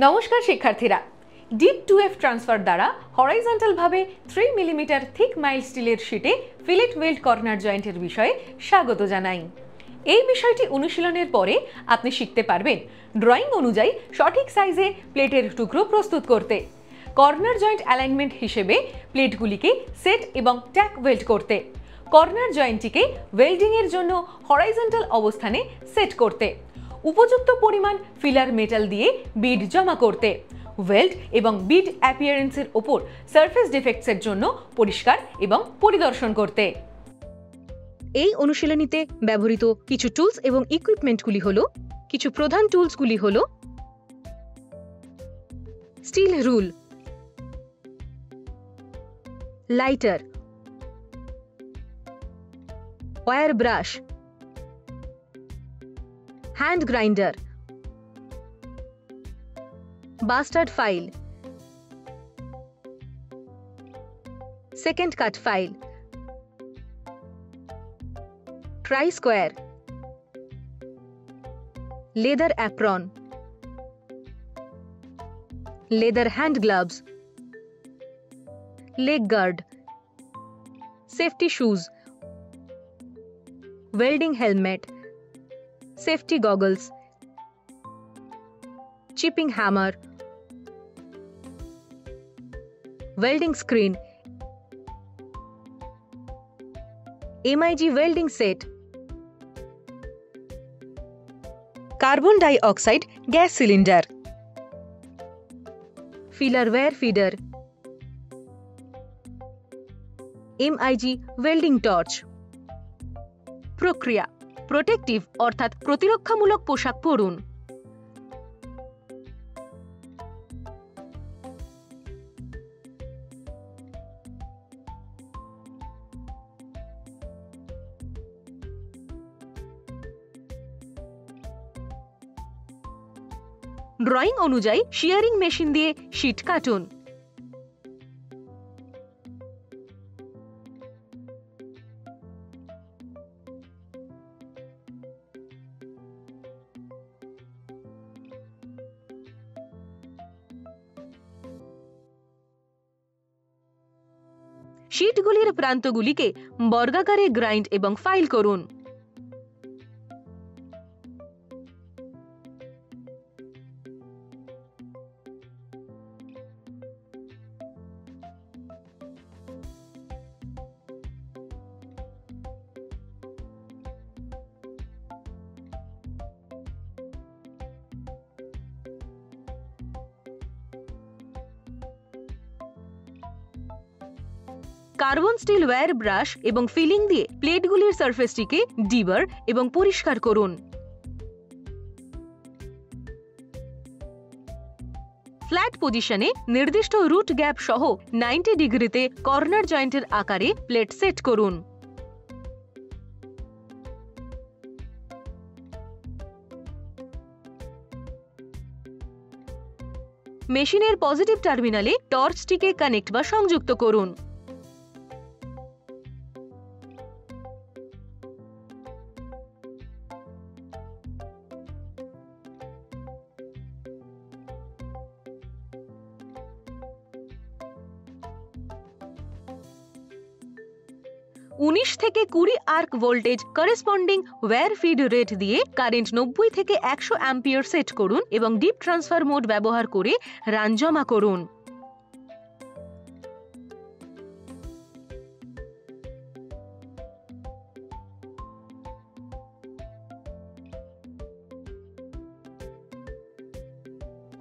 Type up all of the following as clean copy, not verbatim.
নমস্কার শিক্ষার্থীরা, deep 2F transfer দ্বারা হরাইজন্টাল ভাবে 3 মিলিমিটার থিক মাইল্ড স্টিলের শীটে ফিলেট ওয়েল্ড কর্নার জয়েন্টের বিষয়ে স্বাগত জানাই। এই বিষয়টি অনুশীলনের পরে আপনি শিখতে পারবেন ড্রয়িং অনুযায়ী সঠিক সাইজে প্লেটের টুকরো প্রস্তুত করতে, কর্নার জয়েন্ট অ্যালাইনমেন্ট হিসেবে প্লেটগুলিকে সেট এবং ট্যাক ওয়েল্ড করতে, কর্নার জয়েন্টটিকে ওয়েল্ডিংয়ের জন্য হরাইজন্টাল অবস্থানে সেট করতে, উপযুক্ত পরিমাণ ফিলার মেটাল দিয়ে বিড জমা করতে, ওয়েল্ড এবং বিড অ্যাপিয়ারেন্সের ওপর সারফেস ডিফেক্টসের জন্য পরিষ্কার এবং পরিদর্শন করতে। এই অনুশীলনীতে ব্যবহৃত কিছু টুলস এবং ইকুইপমেন্টগুলি হলো, কিছু প্রধান টুলসগুলি হলো steel rule, lighter, wire brush, hand grinder, bastard file, second cut file, try square, leather apron, leather hand gloves, leg guard, safety shoes, welding helmet, safety goggles, chipping hammer, welding screen, MIG welding set, carbon dioxide gas cylinder, filler wear feeder, MIG welding torch। প্রক্রিয়া: protective অর্থাৎ প্রতিরক্ষামূলক পোশাক পরুন। Drawing অনুযায়ী শিয়ারিং machine দিয়ে sheet কাটুন। শীটগুলির প্রান্তগুলিকে বর্গাকারে grind এবং file করুন। Carbon still wire brush এবং ফিলিং দিয়ে প্লেটগুলির সারফেসটিকে ডিবার এবং পরিষ্কার করুন। ফ্ল্যাট পজিশনে নির্দিষ্ট রুট গ্যাপ সহ 90 ডিগ্রিতে কর্নার জয়েন্টের আকারে প্লেট সেট করুন। মেশিনের পজিটিভ টার্মিনালে টর্চটিকে কানেক্ট বা সংযুক্ত করুন। উনিশ থেকে 20 arc voltage corresponding wire feed rate দিয়ে কারেন্ট 90 থেকে 100 অ্যাম্পিয়ার সেট করুন এবং ডিপ ট্রান্সফার মোড ব্যবহার করে রান জমা করুন।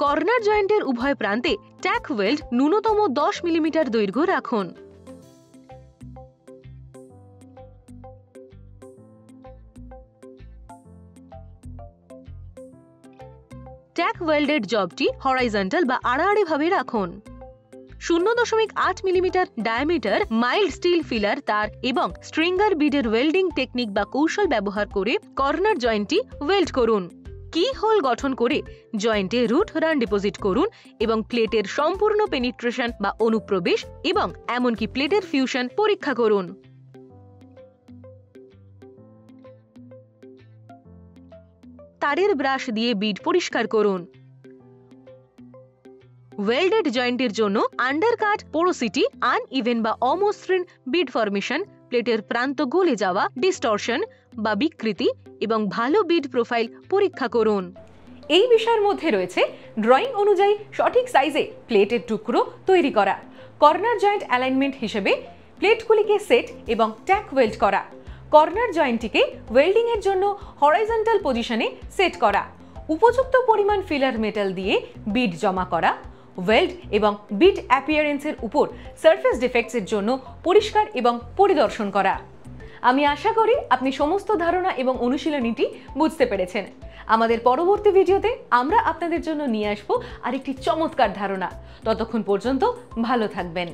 কর্নার জয়েন্টের উভয় প্রান্তে ট্যাক ওয়েল্ড ন্যূনতম 10 মিলিমিটার দৈর্ঘ্য রাখুন। ট্যাক ওয়েল্ডেড জবটি হরাইজন্টাল বা আড়াআড়ি ভাবে রাখুন। 0.8 millimetre diameter mild steel filler তার এবং স্ট্রিঙ্গার বিডের ওয়েল্ডিং টেকনিক বা কৌশল ব্যবহার করে কর্নার জয়েন্টটি ওয়েল্ড করুন। কি হোল গঠন করে জয়েন্টে রুট রান ডিপোজিট করুন এবং প্লেটের সম্পূর্ণ পেনিট্রেশন বা অনুপ্রবেশ এবং এমনকি প্লেটের ফিউশন পরীক্ষা করুন। তারের ব্রাশ দিয়ে বিড পরিষ্কার করুন। ওয়েল্ডেড জয়েন্টের জন্য আন্ডারকাট, পোরোসিটি, আনইভেন বা অমসৃণ বিড ফরমেশন, প্লেটের প্রান্ত গলে যাওয়া, ডিস্টরশন বা বিকৃতি এবং ভালো বিড প্রোফাইল পরীক্ষা করুন। এই বিষয়ের মধ্যে রয়েছে ড্রয়িং অনুযায়ী সঠিক সাইজে প্লেটের টুকরো তৈরি করা, কর্নার জয়েন্ট অ্যালাইনমেন্ট হিসেবে প্লেটগুলিকে সেট এবং ট্যাক ওয়েল্ড করা, কর্নার জয়েন্টটিকে ওয়েল্ডিংয়ের জন্য হরাইজন্টাল পজিশনে সেট করা, উপযুক্ত পরিমাণ ফিলার মেটাল দিয়ে বিড জমা করা, ওয়েল্ড এবং বিড অ্যাপিয়ারেন্সের উপর সারফেস ডিফেক্টসের জন্য পরিষ্কার এবং পরিদর্শন করা। আমি আশা করি আপনি সমস্ত ধারণা এবং অনুশীলনীটি বুঝতে পেরেছেন। আমাদের পরবর্তী ভিডিওতে আমরা আপনাদের জন্য নিয়ে আসবো আরেকটি চমৎকার ধারণা। ততক্ষণ পর্যন্ত ভালো থাকবেন।